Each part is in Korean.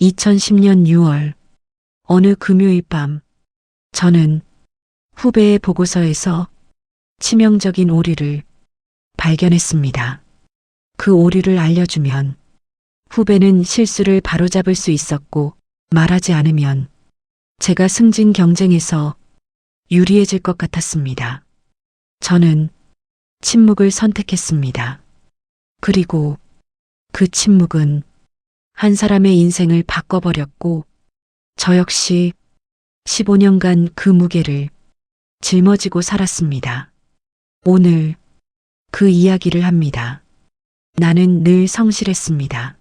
2010년 6월 어느 금요일 밤 저는 후배의 보고서에서 치명적인 오류를 발견했습니다. 그 오류를 알려주면 후배는 실수를 바로잡을 수 있었고 말하지 않으면 제가 승진 경쟁에서 유리해질 것 같았습니다. 저는 침묵을 선택했습니다. 그리고 그 침묵은 한 사람의 인생을 바꿔버렸고 저 역시 15년간 그 무게를 짊어지고 살았습니다. 오늘 그 이야기를 합니다. 나는 늘 성실했습니다.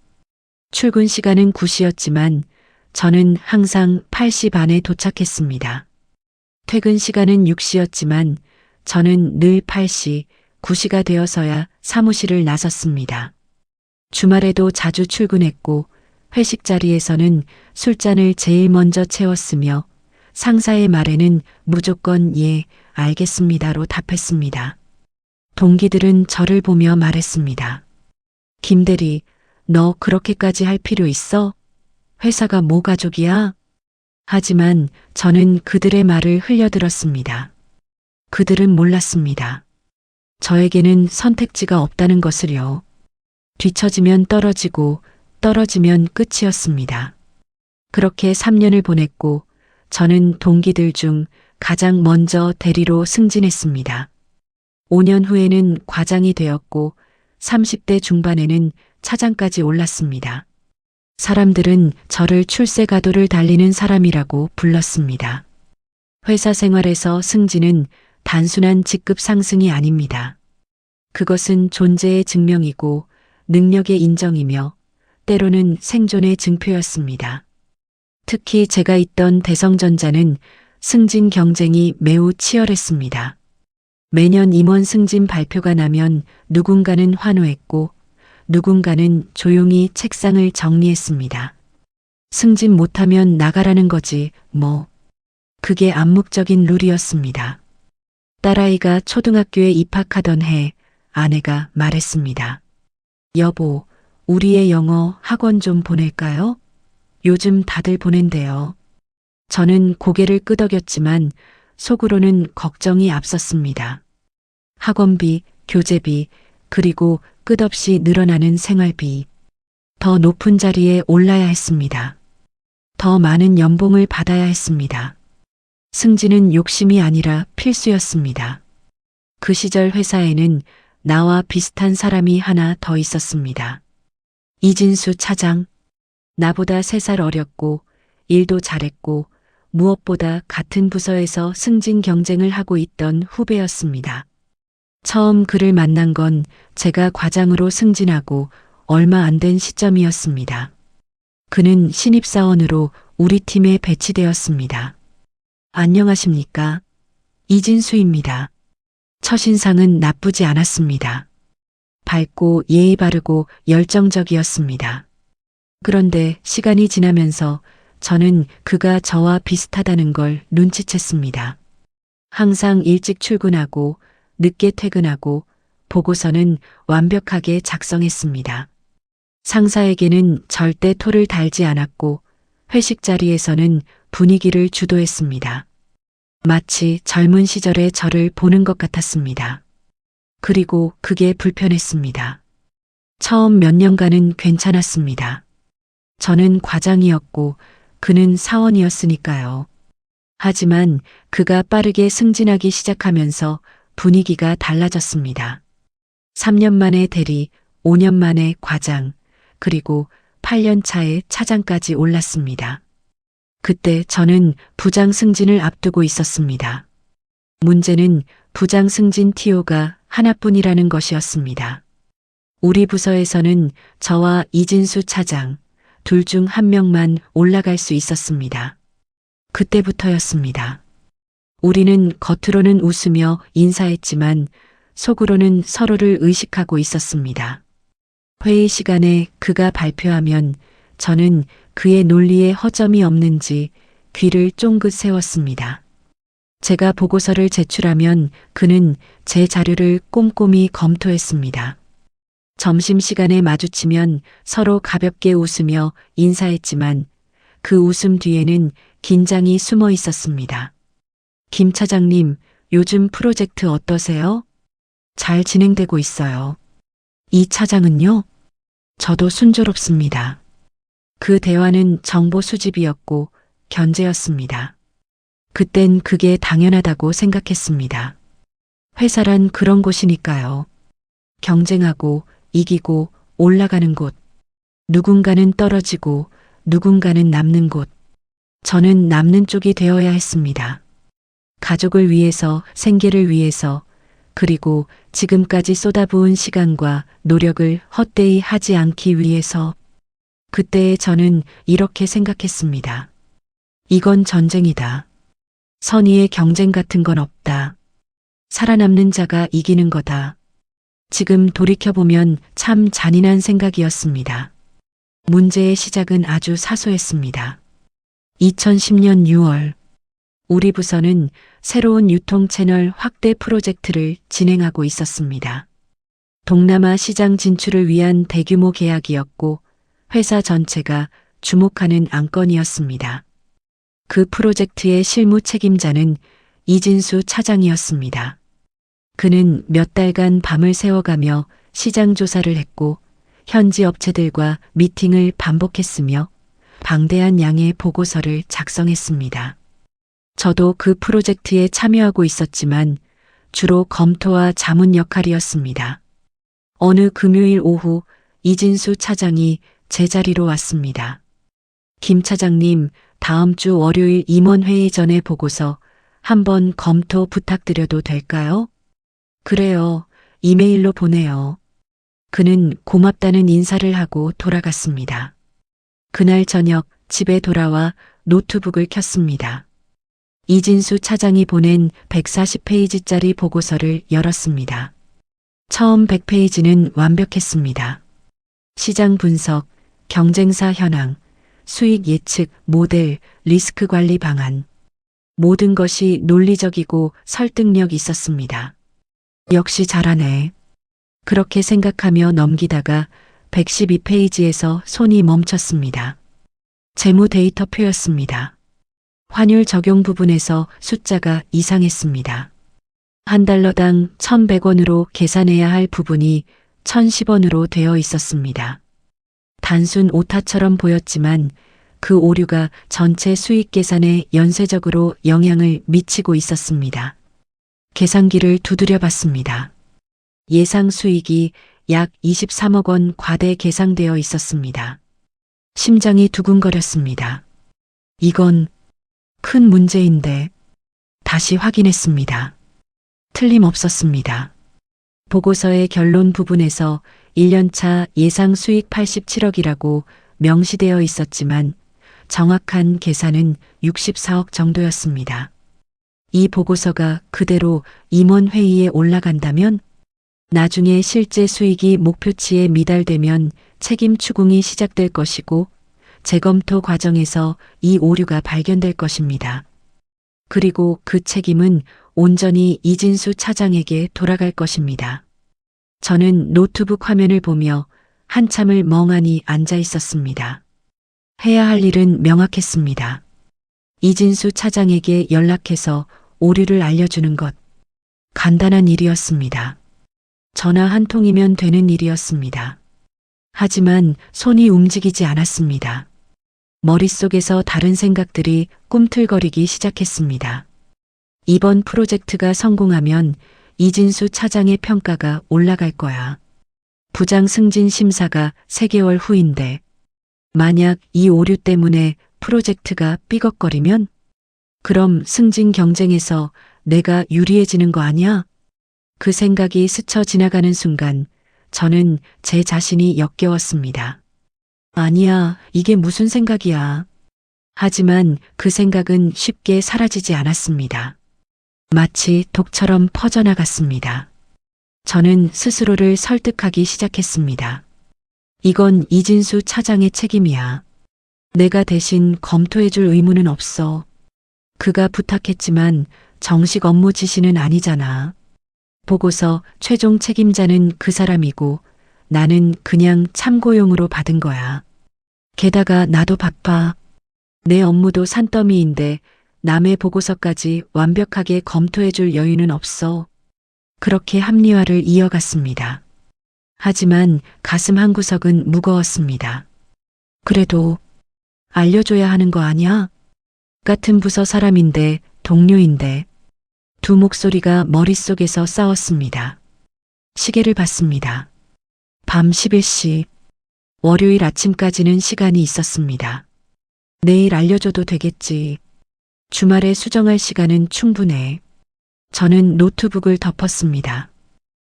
출근 시간은 9시였지만 저는 항상 8시 반에 도착했습니다. 퇴근 시간은 6시였지만 저는 늘 8시, 9시가 되어서야 사무실을 나섰습니다. 주말에도 자주 출근했고 회식 자리에서는 술잔을 제일 먼저 채웠으며 상사의 말에는 무조건 예, 알겠습니다로 답했습니다. 동기들은 저를 보며 말했습니다. 김대리, 너 그렇게까지 할 필요 있어? 회사가 뭐 가족이야? 하지만 저는 그들의 말을 흘려들었습니다. 그들은 몰랐습니다. 저에게는 선택지가 없다는 것을요. 뒤처지면 떨어지고 떨어지면 끝이었습니다. 그렇게 3년을 보냈고 저는 동기들 중 가장 먼저 대리로 승진했습니다. 5년 후에는 과장이 되었고 30대 중반에는 차장까지 올랐습니다. 사람들은 저를 출세가도를 달리는 사람이라고 불렀습니다. 회사 생활에서 승진은 단순한 직급 상승이 아닙니다. 그것은 존재의 증명이고 능력의 인정이며 때로는 생존의 증표였습니다. 특히 제가 있던 대성전자는 승진 경쟁이 매우 치열했습니다. 매년 임원 승진 발표가 나면 누군가는 환호했고 누군가는 조용히 책상을 정리했습니다. 승진 못하면 나가라는 거지 뭐. 그게 암묵적인 룰이었습니다. 딸아이가 초등학교에 입학하던 해 아내가 말했습니다. 여보, 우리의 영어 학원 좀 보낼까요? 요즘 다들 보낸대요. 저는 고개를 끄덕였지만 속으로는 걱정이 앞섰습니다. 학원비, 교재비, 그리고 끝없이 늘어나는 생활비. 더 높은 자리에 올라야 했습니다. 더 많은 연봉을 받아야 했습니다. 승진은 욕심이 아니라 필수였습니다. 그 시절 회사에는 나와 비슷한 사람이 하나 더 있었습니다. 이진수 차장. 나보다 3살 어렸고 일도 잘했고 무엇보다 같은 부서에서 승진 경쟁을 하고 있던 후배였습니다. 처음 그를 만난 건 제가 과장으로 승진하고 얼마 안 된 시점이었습니다. 그는 신입사원으로 우리 팀에 배치되었습니다. 안녕하십니까? 이진수입니다. 첫인상은 나쁘지 않았습니다. 밝고 예의 바르고 열정적이었습니다. 그런데 시간이 지나면서 저는 그가 저와 비슷하다는 걸 눈치챘습니다. 항상 일찍 출근하고 늦게 퇴근하고 보고서는 완벽하게 작성했습니다. 상사에게는 절대 토를 달지 않았고 회식 자리에서는 분위기를 주도했습니다. 마치 젊은 시절의 저를 보는 것 같았습니다. 그리고 그게 불편했습니다. 처음 몇 년간은 괜찮았습니다. 저는 과장이었고 그는 사원이었으니까요. 하지만 그가 빠르게 승진하기 시작하면서 분위기가 달라졌습니다. 3년 만에 대리, 5년 만에 과장, 그리고 8년 차에 차장까지 올랐습니다. 그때 저는 부장 승진을 앞두고 있었습니다. 문제는 부장 승진 TO가 하나뿐이라는 것이었습니다. 우리 부서에서는 저와 이진수 차장, 둘 중 한 명만 올라갈 수 있었습니다. 그때부터였습니다. 우리는 겉으로는 웃으며 인사했지만 속으로는 서로를 의식하고 있었습니다. 회의 시간에 그가 발표하면 저는 그의 논리에 허점이 없는지 귀를 쫑긋 세웠습니다. 제가 보고서를 제출하면 그는 제 자료를 꼼꼼히 검토했습니다. 점심시간에 마주치면 서로 가볍게 웃으며 인사했지만 그 웃음 뒤에는 긴장이 숨어 있었습니다. 김 차장님, 요즘 프로젝트 어떠세요? 잘 진행되고 있어요. 이 차장은요? 저도 순조롭습니다. 그 대화는 정보 수집이었고 견제였습니다. 그땐 그게 당연하다고 생각했습니다. 회사란 그런 곳이니까요. 경쟁하고 이기고 올라가는 곳. 누군가는 떨어지고 누군가는 남는 곳. 저는 남는 쪽이 되어야 했습니다. 가족을 위해서, 생계를 위해서, 그리고 지금까지 쏟아부은 시간과 노력을 헛되이 하지 않기 위해서. 그때의 저는 이렇게 생각했습니다. 이건 전쟁이다. 선의의 경쟁 같은 건 없다. 살아남는 자가 이기는 거다. 지금 돌이켜보면 참 잔인한 생각이었습니다. 문제의 시작은 아주 사소했습니다. 2010년 6월, 우리 부서는 새로운 유통 채널 확대 프로젝트를 진행하고 있었습니다. 동남아 시장 진출을 위한 대규모 계약이었고 회사 전체가 주목하는 안건이었습니다. 그 프로젝트의 실무 책임자는 이진수 차장이었습니다. 그는 몇 달간 밤을 새워가며 시장 조사를 했고 현지 업체들과 미팅을 반복했으며 방대한 양의 보고서를 작성했습니다. 저도 그 프로젝트에 참여하고 있었지만 주로 검토와 자문 역할이었습니다. 어느 금요일 오후 이진수 차장이 제 자리로 왔습니다. 김 차장님, 다음 주 월요일 임원회의 전에 보고서 한번 검토 부탁드려도 될까요? 그래요. 이메일로 보내요. 그는 고맙다는 인사를 하고 돌아갔습니다. 그날 저녁 집에 돌아와 노트북을 켰습니다. 이진수 차장이 보낸 140페이지짜리 보고서를 열었습니다. 처음 100페이지는 완벽했습니다. 시장 분석, 경쟁사 현황, 수익 예측, 모델, 리스크 관리 방안. 모든 것이 논리적이고 설득력 있었습니다. 역시 잘하네. 그렇게 생각하며 넘기다가 112페이지에서 손이 멈췄습니다. 재무 데이터표였습니다. 환율 적용 부분에서 숫자가 이상했습니다. 한 달러당 1,100원으로 계산해야 할 부분이 1,010원으로 되어 있었습니다. 단순 오타처럼 보였지만 그 오류가 전체 수익 계산에 연쇄적으로 영향을 미치고 있었습니다. 계산기를 두드려 봤습니다. 예상 수익이 약 23억 원 과대 계상되어 있었습니다. 심장이 두근거렸습니다. 이건 큰 문제인데 다시 확인했습니다. 틀림없었습니다. 보고서의 결론 부분에서 1년차 예상 수익 87억이라고 명시되어 있었지만 정확한 계산은 64억 정도였습니다. 이 보고서가 그대로 임원회의에 올라간다면 나중에 실제 수익이 목표치에 미달되면 책임 추궁이 시작될 것이고 재검토 과정에서 이 오류가 발견될 것입니다. 그리고 그 책임은 온전히 이진수 차장에게 돌아갈 것입니다. 저는 노트북 화면을 보며 한참을 멍하니 앉아 있었습니다. 해야 할 일은 명확했습니다. 이진수 차장에게 연락해서 오류를 알려주는 것. 간단한 일이었습니다. 전화 한 통이면 되는 일이었습니다. 하지만 손이 움직이지 않았습니다. 머릿속에서 다른 생각들이 꿈틀거리기 시작했습니다. 이번 프로젝트가 성공하면 이진수 차장의 평가가 올라갈 거야. 부장 승진 심사가 3개월 후인데 만약 이 오류 때문에 프로젝트가 삐걱거리면 그럼 승진 경쟁에서 내가 유리해지는 거 아니야? 그 생각이 스쳐 지나가는 순간 저는 제 자신이 역겨웠습니다. 아니야, 이게 무슨 생각이야. 하지만 그 생각은 쉽게 사라지지 않았습니다. 마치 독처럼 퍼져나갔습니다. 저는 스스로를 설득하기 시작했습니다. 이건 이진수 차장의 책임이야. 내가 대신 검토해줄 의무는 없어. 그가 부탁했지만 정식 업무 지시는 아니잖아. 보고서 최종 책임자는 그 사람이고 나는 그냥 참고용으로 받은 거야. 게다가 나도 바빠. 내 업무도 산더미인데 남의 보고서까지 완벽하게 검토해줄 여유는 없어. 그렇게 합리화를 이어갔습니다. 하지만 가슴 한구석은 무거웠습니다. 그래도 알려줘야 하는 거 아니야? 같은 부서 사람인데, 동료인데. 두 목소리가 머릿속에서 싸웠습니다. 시계를 봤습니다. 밤 11시. 월요일 아침까지는 시간이 있었습니다. 내일 알려줘도 되겠지. 주말에 수정할 시간은 충분해. 저는 노트북을 덮었습니다.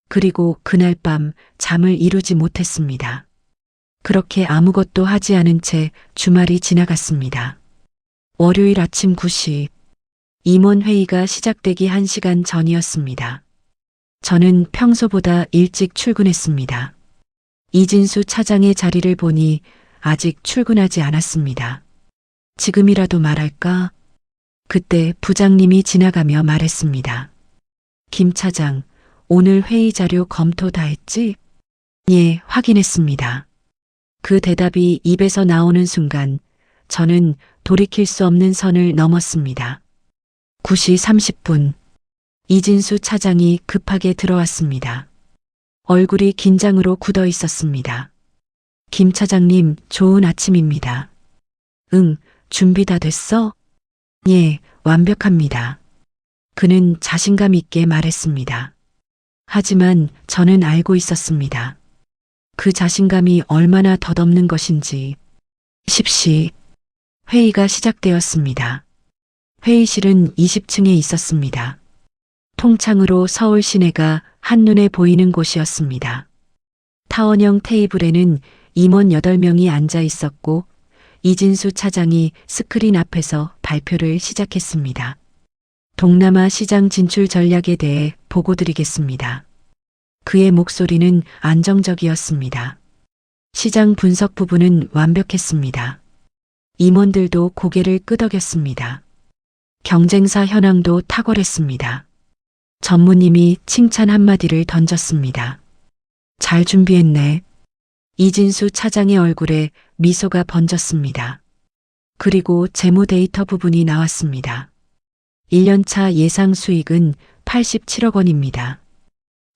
그리고 그날 밤 잠을 이루지 못했습니다. 그렇게 아무것도 하지 않은 채 주말이 지나갔습니다. 월요일 아침 9시, 임원 회의가 시작되기 1시간 전이었습니다. 저는 평소보다 일찍 출근했습니다. 이진수 차장의 자리를 보니 아직 출근하지 않았습니다. 지금이라도 말할까? 그때 부장님이 지나가며 말했습니다. 김 차장, 오늘 회의 자료 검토 다 했지? 예, 확인했습니다. 그 대답이 입에서 나오는 순간 저는 돌이킬 수 없는 선을 넘었습니다. 9시 30분. 이진수 차장이 급하게 들어왔습니다. 얼굴이 긴장으로 굳어 있었습니다. 김 차장님, 좋은 아침입니다. 응, 준비 다 됐어? 예, 완벽합니다. 그는 자신감 있게 말했습니다. 하지만 저는 알고 있었습니다. 그 자신감이 얼마나 덧없는 것인지. 10시. 회의가 시작되었습니다. 회의실은 20층에 있었습니다. 통창으로 서울 시내가 한눈에 보이는 곳이었습니다. 타원형 테이블에는 임원 8명이 앉아 있었고 이진수 차장이 스크린 앞에서 발표를 시작했습니다. 동남아 시장 진출 전략에 대해 보고드리겠습니다. 그의 목소리는 안정적이었습니다. 시장 분석 부분은 완벽했습니다. 임원들도 고개를 끄덕였습니다. 경쟁사 현황도 탁월했습니다. 전무님이 칭찬 한마디를 던졌습니다. 잘 준비했네. 이진수 차장의 얼굴에 미소가 번졌습니다. 그리고 재무 데이터 부분이 나왔습니다. 1년차 예상 수익은 87억 원입니다.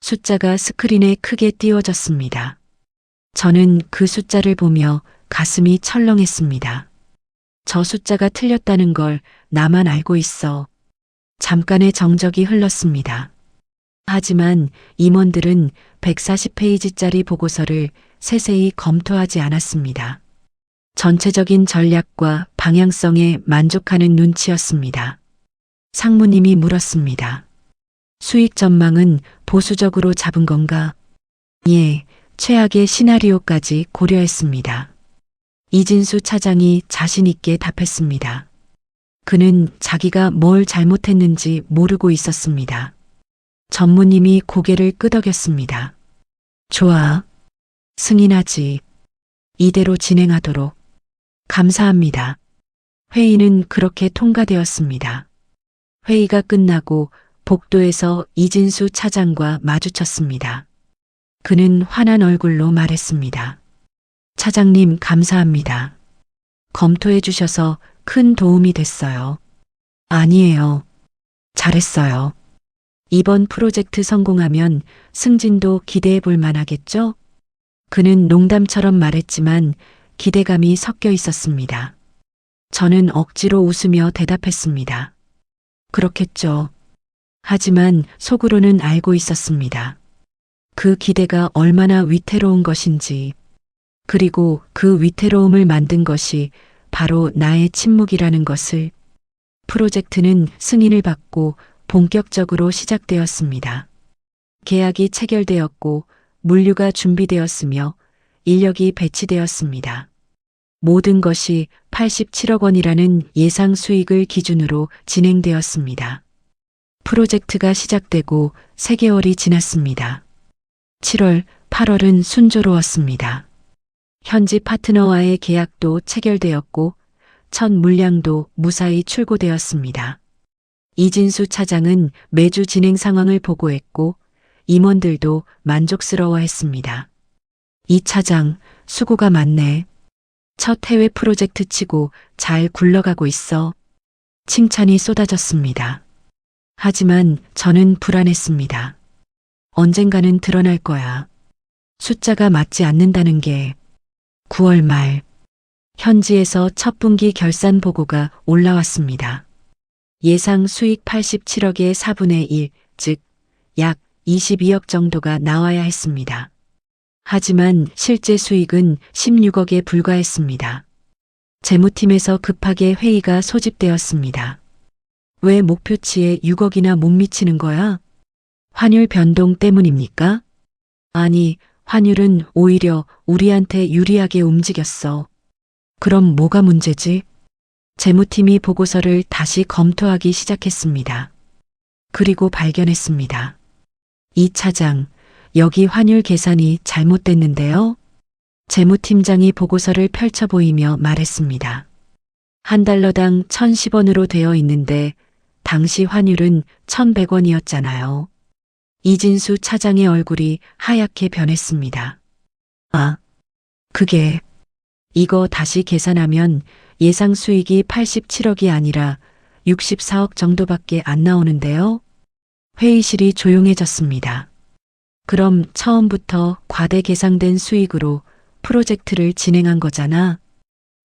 숫자가 스크린에 크게 띄워졌습니다. 저는 그 숫자를 보며 가슴이 철렁했습니다. 저 숫자가 틀렸다는 걸 나만 알고 있어. 잠깐의 정적이 흘렀습니다. 하지만 임원들은 140페이지짜리 보고서를 세세히 검토하지 않았습니다. 전체적인 전략과 방향성에 만족하는 눈치였습니다. 상무님이 물었습니다. 수익 전망은 보수적으로 잡은 건가? 예, 최악의 시나리오까지 고려했습니다. 이진수 차장이 자신 있게 답했습니다. 그는 자기가 뭘 잘못했는지 모르고 있었습니다. 전무님이 고개를 끄덕였습니다. 좋아. 승인하지. 이대로 진행하도록. 감사합니다. 회의는 그렇게 통과되었습니다. 회의가 끝나고 복도에서 이진수 차장과 마주쳤습니다. 그는 환한 얼굴로 말했습니다. 차장님, 감사합니다. 검토해 주셔서 큰 도움이 됐어요. 아니에요. 잘했어요. 이번 프로젝트 성공하면 승진도 기대해 볼 만하겠죠? 그는 농담처럼 말했지만 기대감이 섞여 있었습니다. 저는 억지로 웃으며 대답했습니다. 그렇겠죠. 하지만 속으로는 알고 있었습니다. 그 기대가 얼마나 위태로운 것인지, 그리고 그 위태로움을 만든 것이 바로 나의 침묵이라는 것을. 프로젝트는 승인을 받고 본격적으로 시작되었습니다. 계약이 체결되었고 물류가 준비되었으며 인력이 배치되었습니다. 모든 것이 87억 원이라는 예상 수익을 기준으로 진행되었습니다. 프로젝트가 시작되고 3개월이 지났습니다. 7월, 8월은 순조로웠습니다. 현지 파트너와의 계약도 체결되었고 첫 물량도 무사히 출고되었습니다. 이진수 차장은 매주 진행 상황을 보고했고 임원들도 만족스러워했습니다. 이 차장, 수고가 많네. 첫 해외 프로젝트 치고 잘 굴러가고 있어. 칭찬이 쏟아졌습니다. 하지만 저는 불안했습니다. 언젠가는 드러날 거야. 숫자가 맞지 않는다는 게. 9월 말 현지에서 첫 분기 결산 보고가 올라왔습니다. 예상 수익 87억의 4분의 1, 즉 약 22억 정도가 나와야 했습니다. 하지만 실제 수익은 16억에 불과했습니다. 재무팀에서 급하게 회의가 소집되었습니다. 왜 목표치에 6억이나 못 미치는 거야? 환율 변동 때문입니까? 아니, 환율은 오히려 우리한테 유리하게 움직였어. 그럼 뭐가 문제지? 재무팀이 보고서를 다시 검토하기 시작했습니다. 그리고 발견했습니다. 이 차장, 여기 환율 계산이 잘못됐는데요? 재무팀장이 보고서를 펼쳐 보이며 말했습니다. 한 달러당 1,010원으로 되어 있는데 당시 환율은 1,100원이었잖아요. 이진수 차장의 얼굴이 하얗게 변했습니다. 아, 그게 이거 다시 계산하면 예상 수익이 87억이 아니라 64억 정도밖에 안 나오는데요. 회의실이 조용해졌습니다. 그럼 처음부터 과대 계상된 수익으로 프로젝트를 진행한 거잖아.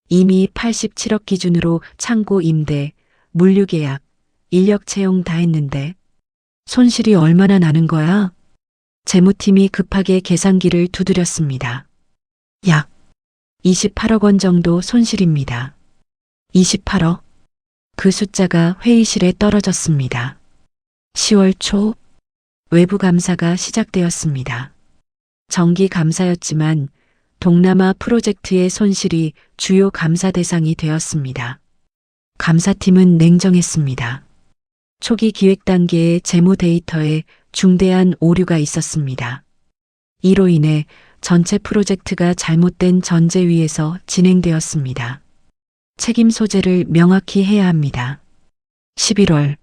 이미 87억 기준으로 창고 임대, 물류 계약, 인력 채용 다 했는데 손실이 얼마나 나는 거야? 재무팀이 급하게 계산기를 두드렸습니다. 약 28억 원 정도 손실입니다. 28억? 그 숫자가 회의실에 떨어졌습니다. 10월 초 외부 감사가 시작되었습니다. 정기 감사였지만 동남아 프로젝트의 손실이 주요 감사 대상이 되었습니다. 감사팀은 냉정했습니다. 초기 기획 단계의 재무 데이터에 중대한 오류가 있었습니다. 이로 인해 전체 프로젝트가 잘못된 전제 위에서 진행되었습니다. 책임 소재를 명확히 해야 합니다. 11월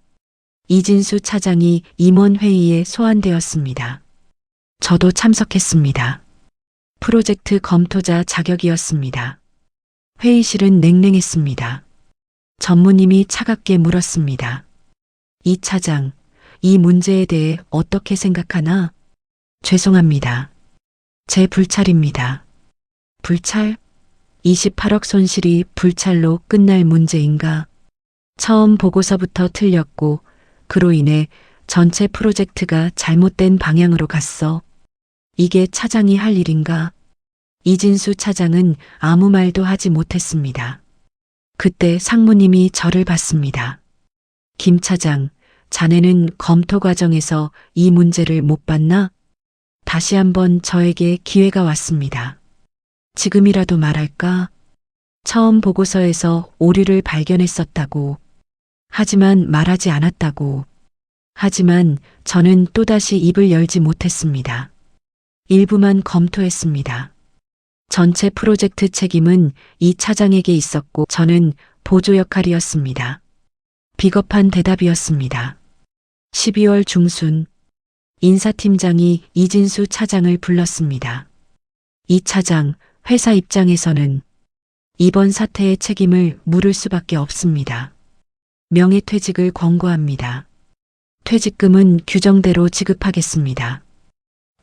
이진수 차장이 임원회의에 소환되었습니다. 저도 참석했습니다. 프로젝트 검토자 자격이었습니다. 회의실은 냉랭했습니다. 전무님이 차갑게 물었습니다. 이 차장, 이 문제에 대해 어떻게 생각하나? 죄송합니다. 제 불찰입니다. 불찰? 28억 손실이 불찰로 끝날 문제인가? 처음 보고서부터 틀렸고 그로 인해 전체 프로젝트가 잘못된 방향으로 갔어. 이게 차장이 할 일인가? 이진수 차장은 아무 말도 하지 못했습니다. 그때 상무님이 저를 봤습니다. 김 차장, 자네는 검토 과정에서 이 문제를 못 봤나? 다시 한번 저에게 기회가 왔습니다. 지금이라도 말할까? 처음 보고서에서 오류를 발견했었다고. 하지만 말하지 않았다고. 하지만 저는 또다시 입을 열지 못했습니다. 일부만 검토했습니다. 전체 프로젝트 책임은 이 차장에게 있었고 저는 보조 역할이었습니다. 비겁한 대답이었습니다. 12월 중순 인사팀장이 이진수 차장을 불렀습니다. 이 차장, 회사 입장에서는 이번 사태의 책임을 물을 수밖에 없습니다. 명예퇴직을 권고합니다. 퇴직금은 규정대로 지급하겠습니다.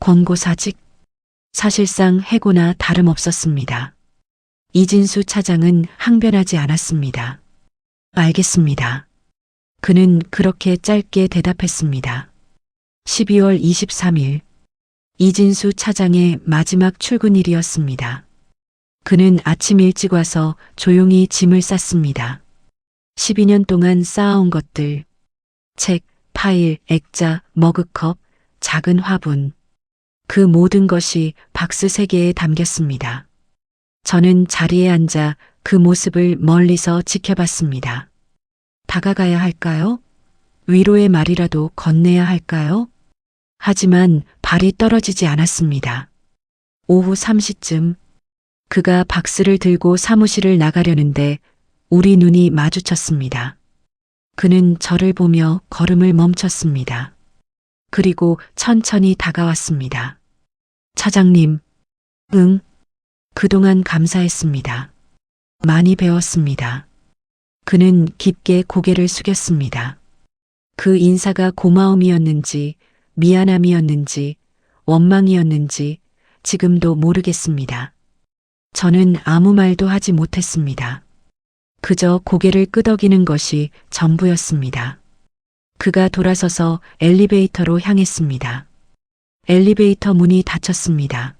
권고사직? 사실상 해고나 다름없었습니다. 이진수 차장은 항변하지 않았습니다. 알겠습니다. 그는 그렇게 짧게 대답했습니다. 12월 23일 이진수 차장의 마지막 출근일이었습니다. 그는 아침 일찍 와서 조용히 짐을 쌌습니다. 12년 동안 쌓아온 것들, 책, 파일, 액자, 머그컵, 작은 화분. 그 모든 것이 박스 3개에 담겼습니다. 저는 자리에 앉아 그 모습을 멀리서 지켜봤습니다. 다가가야 할까요? 위로의 말이라도 건네야 할까요? 하지만 발이 떨어지지 않았습니다. 오후 3시쯤 그가 박스를 들고 사무실을 나가려는데 우리 눈이 마주쳤습니다. 그는 저를 보며 걸음을 멈췄습니다. 그리고 천천히 다가왔습니다. 차장님, 응. 그동안 감사했습니다. 많이 배웠습니다. 그는 깊게 고개를 숙였습니다. 그 인사가 고마움이었는지, 미안함이었는지, 원망이었는지 지금도 모르겠습니다. 저는 아무 말도 하지 못했습니다. 그저 고개를 끄덕이는 것이 전부였습니다. 그가 돌아서서 엘리베이터로 향했습니다. 엘리베이터 문이 닫혔습니다.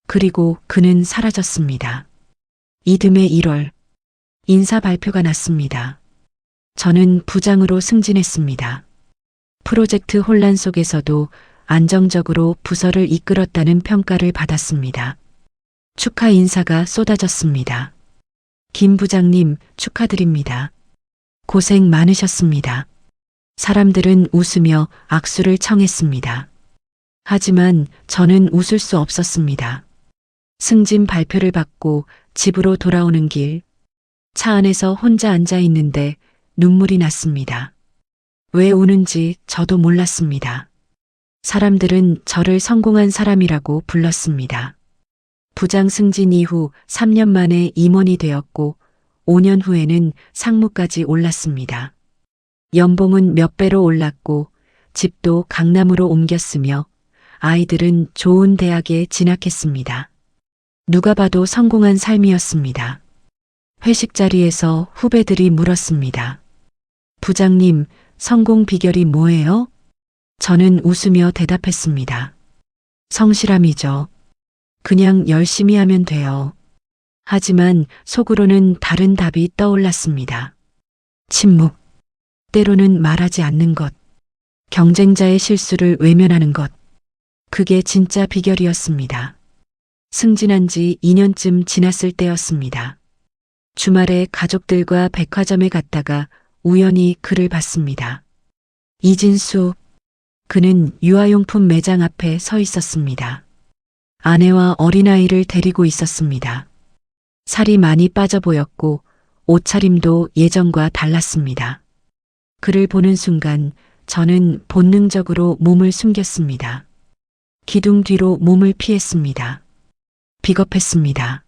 그리고 그는 사라졌습니다. 이듬해 1월, 인사 발표가 났습니다. 저는 부장으로 승진했습니다. 프로젝트 혼란 속에서도 안정적으로 부서를 이끌었다는 평가를 받았습니다. 축하 인사가 쏟아졌습니다. 김 부장님 축하드립니다. 고생 많으셨습니다. 사람들은 웃으며 악수를 청했습니다. 하지만 저는 웃을 수 없었습니다. 승진 발표를 받고 집으로 돌아오는 길, 차 안에서 혼자 앉아 있는데 눈물이 났습니다. 왜 우는지 저도 몰랐습니다. 사람들은 저를 성공한 사람이라고 불렀습니다. 부장 승진 이후 3년 만에 임원이 되었고 5년 후에는 상무까지 올랐습니다. 연봉은 몇 배로 올랐고 집도 강남으로 옮겼으며 아이들은 좋은 대학에 진학했습니다. 누가 봐도 성공한 삶이었습니다. 회식 자리에서 후배들이 물었습니다. 부장님, 성공 비결이 뭐예요? 저는 웃으며 대답했습니다. 성실함이죠. 그냥 열심히 하면 돼요. 하지만 속으로는 다른 답이 떠올랐습니다. 침묵. 때로는 말하지 않는 것. 경쟁자의 실수를 외면하는 것. 그게 진짜 비결이었습니다. 승진한 지 2년쯤 지났을 때였습니다. 주말에 가족들과 백화점에 갔다가 우연히 그를 봤습니다. 이진수. 그는 유아용품 매장 앞에 서 있었습니다. 아내와 어린아이를 데리고 있었습니다. 살이 많이 빠져 보였고 옷차림도 예전과 달랐습니다. 그를 보는 순간 저는 본능적으로 몸을 숨겼습니다. 기둥 뒤로 몸을 피했습니다. 비겁했습니다.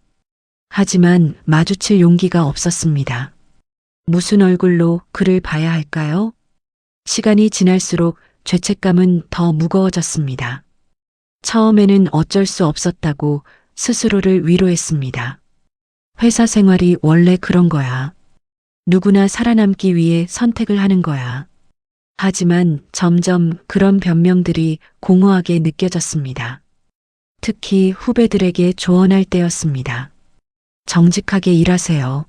하지만 마주칠 용기가 없었습니다. 무슨 얼굴로 그를 봐야 할까요? 시간이 지날수록 죄책감은 더 무거워졌습니다. 처음에는 어쩔 수 없었다고 스스로를 위로했습니다. 회사 생활이 원래 그런 거야. 누구나 살아남기 위해 선택을 하는 거야. 하지만 점점 그런 변명들이 공허하게 느껴졌습니다. 특히 후배들에게 조언할 때였습니다. 정직하게 일하세요.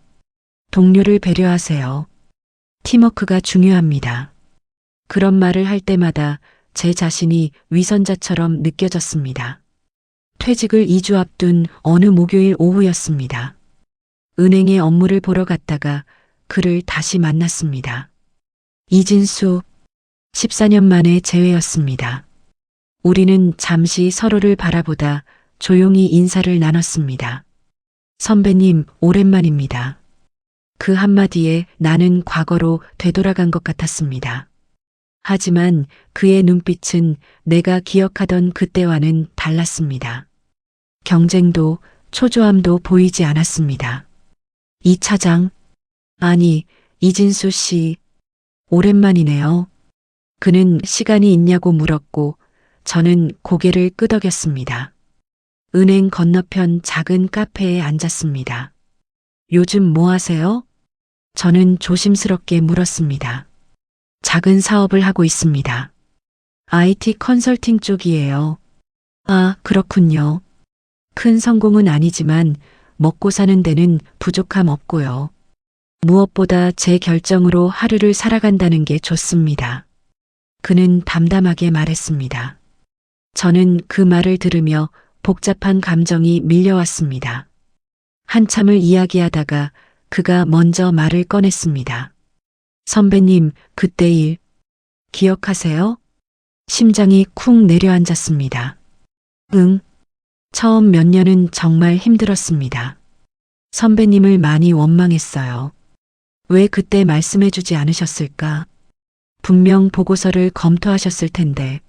동료를 배려하세요. 팀워크가 중요합니다. 그런 말을 할 때마다 제 자신이 위선자처럼 느껴졌습니다. 퇴직을 2주 앞둔 어느 목요일 오후였습니다. 은행에 업무를 보러 갔다가 그를 다시 만났습니다. 이진수, 14년 만에 재회였습니다. 우리는 잠시 서로를 바라보다 조용히 인사를 나눴습니다. 선배님, 오랜만입니다. 그 한마디에 나는 과거로 되돌아간 것 같았습니다. 하지만 그의 눈빛은 내가 기억하던 그때와는 달랐습니다. 경쟁도 초조함도 보이지 않았습니다. 이 차장, 아니, 이진수 씨, 오랜만이네요. 그는 시간이 있냐고 물었고 저는 고개를 끄덕였습니다. 은행 건너편 작은 카페에 앉았습니다. 요즘 뭐 하세요? 저는 조심스럽게 물었습니다. 작은 사업을 하고 있습니다. IT 컨설팅 쪽이에요. 아, 그렇군요. 큰 성공은 아니지만 먹고 사는 데는 부족함 없고요. 무엇보다 제 결정으로 하루를 살아간다는 게 좋습니다. 그는 담담하게 말했습니다. 저는 그 말을 들으며 복잡한 감정이 밀려왔습니다. 한참을 이야기하다가 그가 먼저 말을 꺼냈습니다. 선배님, 그때 일 기억하세요? 심장이 쿵 내려앉았습니다. 응. 처음 몇 년은 정말 힘들었습니다. 선배님을 많이 원망했어요. 왜 그때 말씀해주지 않으셨을까? 분명 보고서를 검토하셨을 텐데,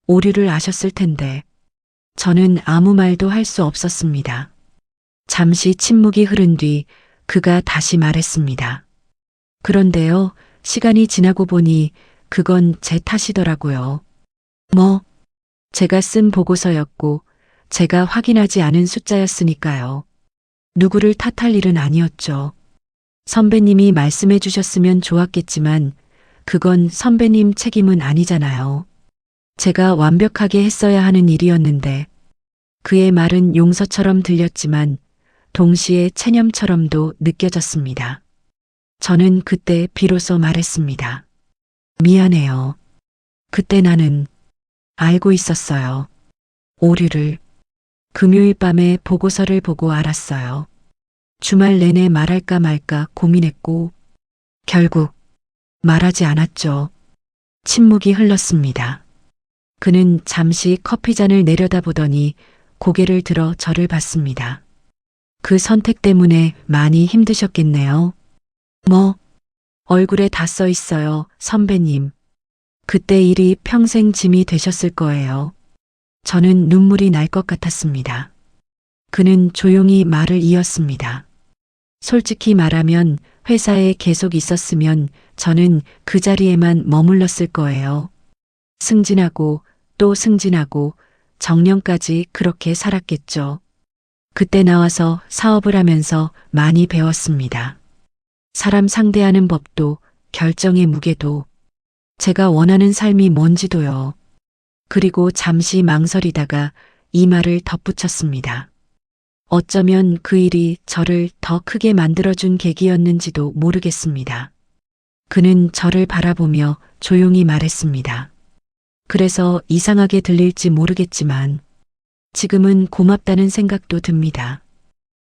오류를 아셨을 텐데. 저는 아무 말도 할 수 없었습니다. 잠시 침묵이 흐른 뒤 그가 다시 말했습니다. 그런데요, 시간이 지나고 보니 그건 제 탓이더라고요. 뭐, 제가 쓴 보고서였고, 제가 확인하지 않은 숫자였으니까요. 누구를 탓할 일은 아니었죠. 선배님이 말씀해 주셨으면 좋았겠지만, 그건 선배님 책임은 아니잖아요. 제가 완벽하게 했어야 하는 일이었는데, 그의 말은 용서처럼 들렸지만, 동시에 체념처럼도 느껴졌습니다. 저는 그때 비로소 말했습니다. 미안해요. 그때 나는 알고 있었어요. 오류를. 금요일 밤에 보고서를 보고 알았어요. 주말 내내 말할까 말까 고민했고, 결국 말하지 않았죠. 침묵이 흘렀습니다. 그는 잠시 커피잔을 내려다보더니 고개를 들어 저를 봤습니다. 그 선택 때문에 많이 힘드셨겠네요. 뭐, 얼굴에 다 써 있어요, 선배님. 그때 일이 평생 짐이 되셨을 거예요. 저는 눈물이 날 것 같았습니다. 그는 조용히 말을 이었습니다. 솔직히 말하면 회사에 계속 있었으면 저는 그 자리에만 머물렀을 거예요. 승진하고 또 승진하고 정년까지 그렇게 살았겠죠. 그때 나와서 사업을 하면서 많이 배웠습니다. 사람 상대하는 법도 결정의 무게도 제가 원하는 삶이 뭔지도요. 그리고 잠시 망설이다가 이 말을 덧붙였습니다. 어쩌면 그 일이 저를 더 크게 만들어준 계기였는지도 모르겠습니다. 그는 저를 바라보며 조용히 말했습니다. 그래서 이상하게 들릴지 모르겠지만 지금은 고맙다는 생각도 듭니다.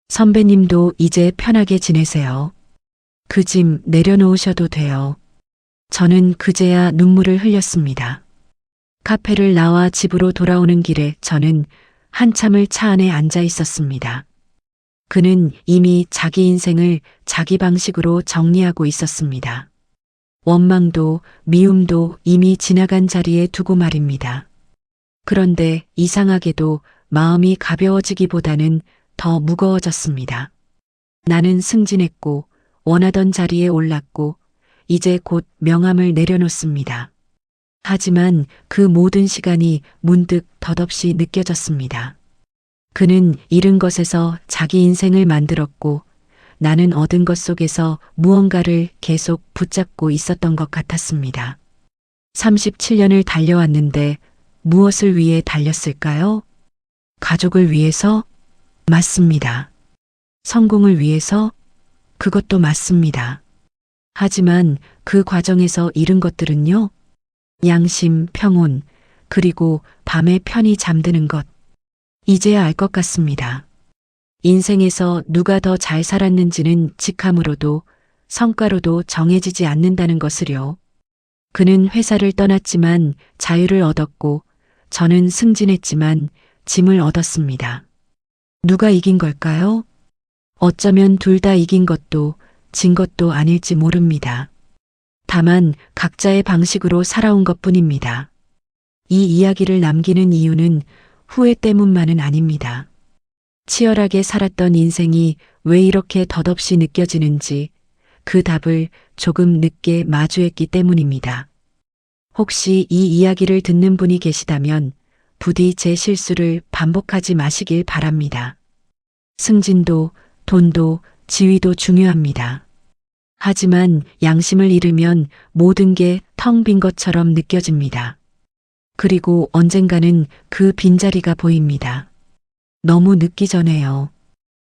선배님도 이제 편하게 지내세요. 그 짐 내려놓으셔도 돼요. 저는 그제야 눈물을 흘렸습니다. 카페를 나와 집으로 돌아오는 길에 저는 한참을 차 안에 앉아 있었습니다. 그는 이미 자기 인생을 자기 방식으로 정리하고 있었습니다. 원망도 미움도 이미 지나간 자리에 두고 말입니다. 그런데 이상하게도 마음이 가벼워지기보다는 더 무거워졌습니다. 나는 승진했고 원하던 자리에 올랐고 이제 곧 명함을 내려놓습니다. 하지만 그 모든 시간이 문득 덧없이 느껴졌습니다. 그는 잃은 것에서 자기 인생을 만들었고 나는 얻은 것 속에서 무언가를 계속 붙잡고 있었던 것 같았습니다. 37년을 달려왔는데 무엇을 위해 달렸을까요? 가족을 위해서? 맞습니다. 성공을 위해서? 그것도 맞습니다. 하지만 그 과정에서 잃은 것들은요? 양심, 평온, 그리고 밤에 편히 잠드는 것. 이제야 알 것 같습니다. 인생에서 누가 더 잘 살았는지는 직함으로도 성과로도 정해지지 않는다는 것을요. 그는 회사를 떠났지만 자유를 얻었고 저는 승진했지만 짐을 얻었습니다. 누가 이긴 걸까요? 어쩌면 둘 다 이긴 것도 진 것도 아닐지 모릅니다. 다만 각자의 방식으로 살아온 것뿐입니다. 이 이야기를 남기는 이유는 후회 때문만은 아닙니다. 치열하게 살았던 인생이 왜 이렇게 덧없이 느껴지는지 그 답을 조금 늦게 마주했기 때문입니다. 혹시 이 이야기를 듣는 분이 계시다면 부디 제 실수를 반복하지 마시길 바랍니다. 승진도, 돈도, 지위도 중요합니다. 하지만 양심을 잃으면 모든 게 텅 빈 것처럼 느껴집니다. 그리고 언젠가는 그 빈자리가 보입니다. 너무 늦기 전에요.